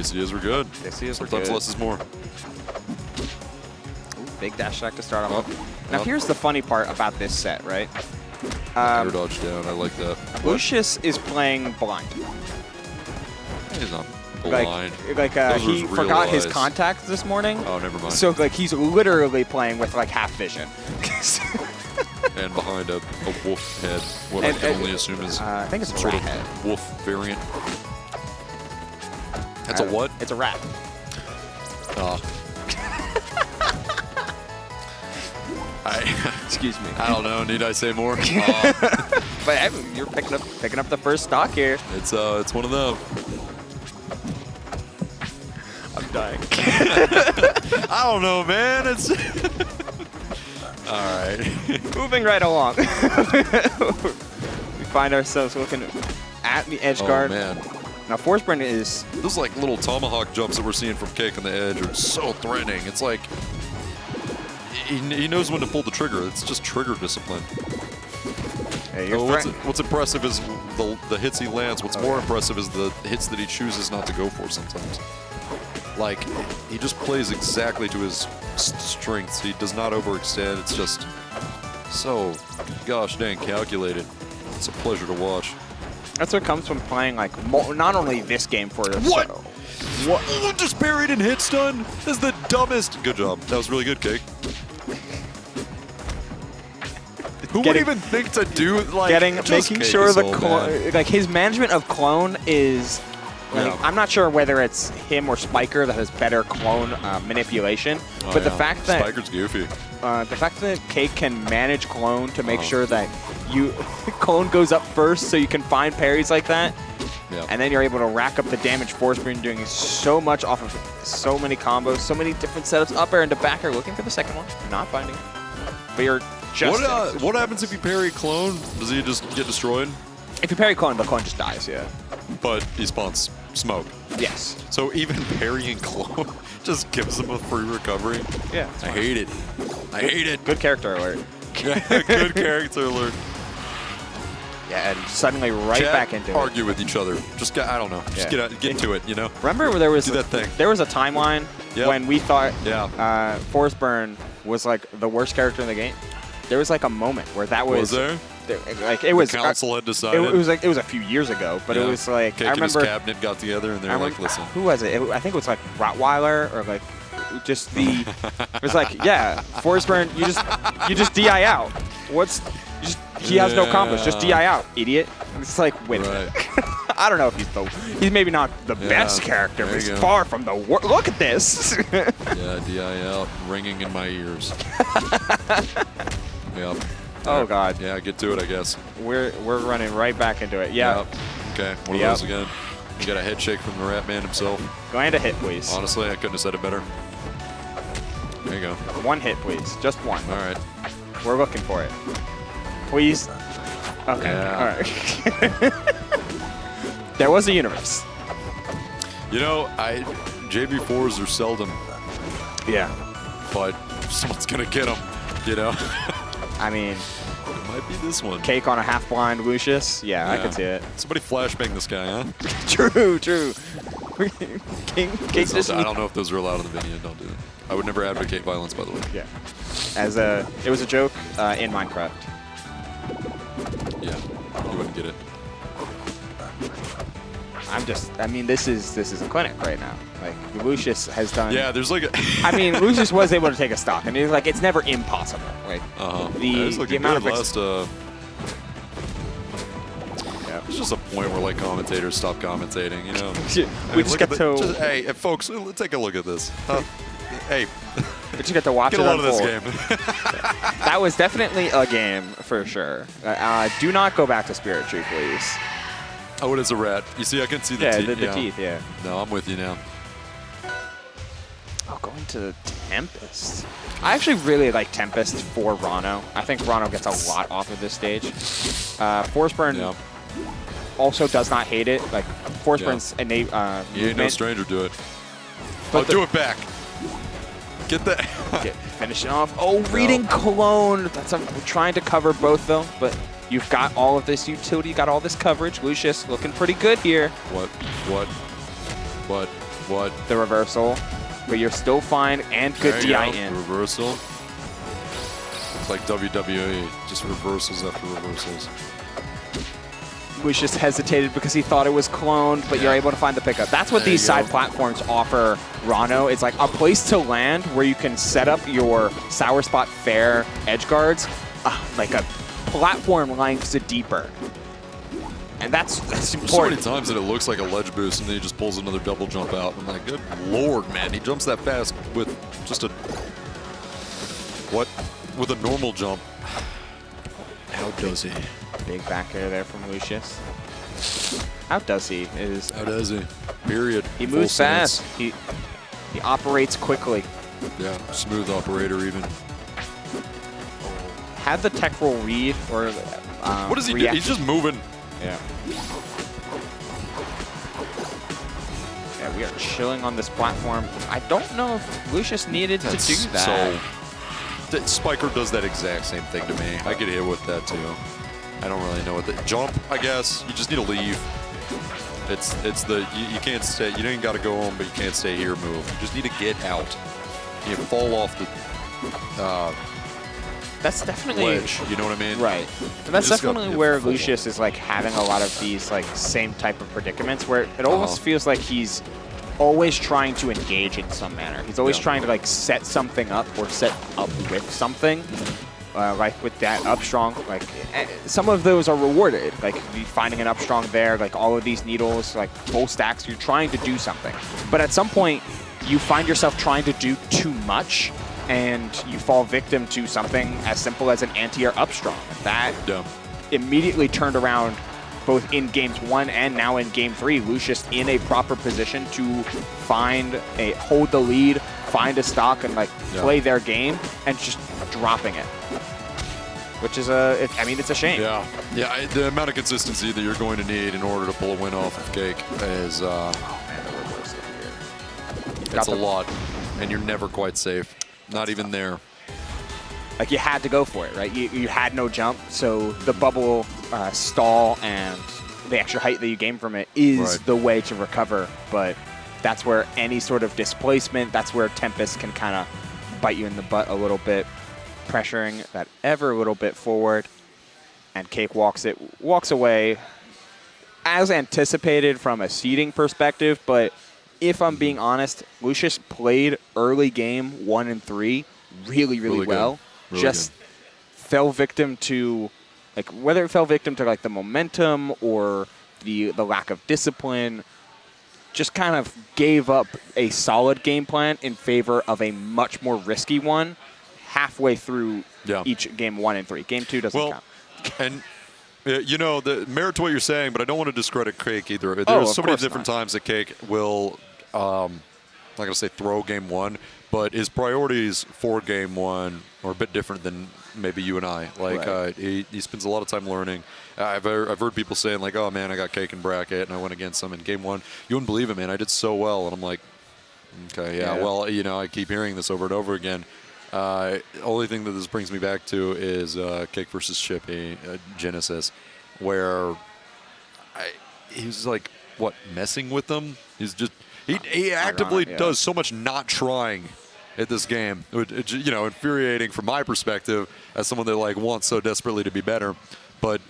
DCs were good. DCs were Sometimes good. less is more. Ooh, big dash attack to start off. Now here's the funny part about this set, right? Air dodge down, I like that. Lucius is playing blind. He's not blind. He forgot his contacts this morning. Oh, never mind. So like he's literally playing with like half vision. And behind a wolf head, what I can only assume is I think it's some sort of head. wolf variant. That's a what? It's a rat. Excuse me. I don't know. Need I say more? But you're picking up the first stock here. It's one of them. I'm dying. I don't know, man. It's all right. Moving right along. We find ourselves looking at the edge guard. Oh man. Now Forsburn is. Those like little tomahawk jumps that we're seeing from Cake on the edge are so threatening. It's like he knows when to pull the trigger. It's just trigger discipline. Hey, what's impressive is the hits he lands. What's more impressive is the hits that he chooses not to go for sometimes. Like, he just plays exactly to his strengths. He does not overextend. It's just so gosh dang calculated. It's a pleasure to watch. That's what comes from playing, like, not only this game for us. What? What? Just buried in hit stun? That's the dumbest. Good job. That was really good, Cake. Who would even think to do, like, making sure the clone, like, his management of clone is, like, I'm not sure whether it's him or Spiker that has better clone manipulation, but the fact that Spiker's goofy. The fact that Cake can manage clone to make sure that clone goes up first, so you can find parries like that, and then you're able to rack up the damage. Forsburn doing so much off of so many combos, so many different setups, up air into back air, looking for the second one, not finding it. But you're just what happens if you parry clone? Does he just get destroyed? If you parry clone, the clone just dies, yeah. But he spawns smoke. Yes. So even parrying clone just gives him a free recovery. Yeah. I hate it. I hate it. Good character alert. Good character alert. Yeah, and suddenly back into argue with each other. Just I don't know. Just get to it, you know? Remember where there was that thing. There was a timeline when we thought Forsburn was like the worst character in the game. There was like a moment where that was there? Like it was the council had decided. It was like it was a few years ago, but it was like Cake I remember and his cabinet got together and they were like, listen. Who was it? I think it was like Rottweiler or like just the. It was like Forsburn, you just DI out. He has no combos. Just DI out, idiot. It's like wait a minute. I don't know if he's maybe not the best character, but he's far from the worst. Look at this. Yeah, DI out, ringing in my ears. Yep. Oh God. Yeah, get to it, I guess. We're running right back into it. Yeah. Yep. Okay, one of those again. You got a head shake from the Rat Man himself. Go ahead and hit, please. Honestly, I couldn't have said it better. There you go. One hit, please. Just one. All right. We're looking for it. Please. Okay. Yeah. All right. There was a universe. You know, JV4s are seldom. Yeah. But someone's gonna get them. You know. I mean, it might be this one. Cake on a half-blind Lucius. Yeah, I can see it. Somebody flashbang this guy, huh? True. Cake just. I don't know if those are allowed in the video. Don't do it. I would never advocate violence, by the way. Yeah. It was a joke in Minecraft. Yeah, you wouldn't get it. I mean, this is a clinic right now. Like, Lucius has done. Yeah, there's like a. I mean, Lucius was able to take a stock, and it's like it's never impossible. Like the amount of last. It's just a point where like commentators stop commentating. You know. We just get to. Hey, folks, take a look at this. Hey. We just get to watch it unfold. Get a load of this game. That was definitely a game for sure. Do not go back to Spirit Tree, please. Oh, it is a rat. You see, I can see the teeth. The teeth, yeah. No, I'm with you now. Oh, going to Tempest. I actually really like Tempest for Ranno. I think Ranno gets a lot off of this stage. Forsburn also does not hate it. Like, Forsburn's innate he ain't no stranger to it. But do it back. Get that. Finishing off. Oh, reading clone. We're trying to cover both, though, but you've got all of this utility. You got all this coverage. Lucius looking pretty good here. What? What? the reversal, but you're still fine and good There you DI go. in. Reversal. It's like WWE, just reversals after reversals. Lucius hesitated because he thought it was cloned, but you're Yeah. able to find the pickup. That's what There these you side go. platforms offer Ranno. It's like a place to land where you can set up your sour spot fair edge guards, like a platform lengths deeper. And that's There's so many important. times that it looks like a ledge boost, and then he just pulls another double jump out. I'm like, good lord, man, he jumps that fast with just a with a normal jump. How does he? Big back air there from Lucius. How does he? How does he? Period. He Full moves sentence. fast. He operates quickly. Yeah, smooth operator even. Had the tech roll read or What does he do? He's reaction. just moving. Yeah. Yeah, we are chilling on this platform. I don't know if Lucius needed to do that. Spiker does that exact same thing to me. I get hit with that too. I don't really know what the jump. I guess you just need to leave. It's the you can't stay. You don't even got to go home, but you can't stay here. Move. You just need to get out. You fall off the That's definitely ledge. You know what I mean? right. And that's just gotta definitely get where full. Lucius is like having a lot of these like same type of predicaments where it almost feels like he's always trying to engage in some manner. He's always Yeah. trying to like set something up or set up with something. Like with that up strong, like some of those are rewarded. Like finding an up strong there, like all of these needles, like full stacks, you're trying to do something. But at some point, you find yourself trying to do too much and you fall victim to something as simple as an anti-air up strong. That Yeah. immediately turned around both in games 1 and now in game 3. Lucius in a proper position to hold the lead, find a stock and like play their game and just dropping it. Which is I mean, it's a shame. Yeah. Yeah. The amount of consistency that you're going to need in order to pull a win off of Cake is Oh man, the reversal here. it's a lot, and you're never quite safe. Not even there. Like you had to go for it, right? You had no jump, so the bubble stall and the extra height that you gain from it is Right. the way to recover. But that's where any sort of displacement, that's where Tempest can kind of bite you in the butt a little bit, pressuring that ever a little bit forward. And Cake walks away as anticipated from a seeding perspective. But if I'm being honest, Lucius played early game 1 and 3 really Really well. good. Really Just fell victim to, like, whether it fell victim to like the momentum or the lack of discipline, just kind of gave up a solid game plan in favor of a much more risky one halfway through each game 1 and 3. Game 2 doesn't count. And you know, the merit to what you're saying, but I don't want to discredit Cake either. of There's so many course different not. times that Cake will, I'm not going to say throw game 1, but his priorities for game 1 are a bit different than maybe you and I. Like, Right. he spends a lot of time learning. I've heard people saying, like, oh, man, I got Cake in bracket, and I went against him in game 1. You wouldn't believe it, man. I did so well. And I'm like, okay, yeah, well, you know, I keep hearing this over and over again. Only thing that this brings me back to is Cake versus Chippy, Genesis, where he was like, what, messing with them? He's just he actively does so much not trying at this game. You know, infuriating from my perspective as someone that like wants so desperately to be better. But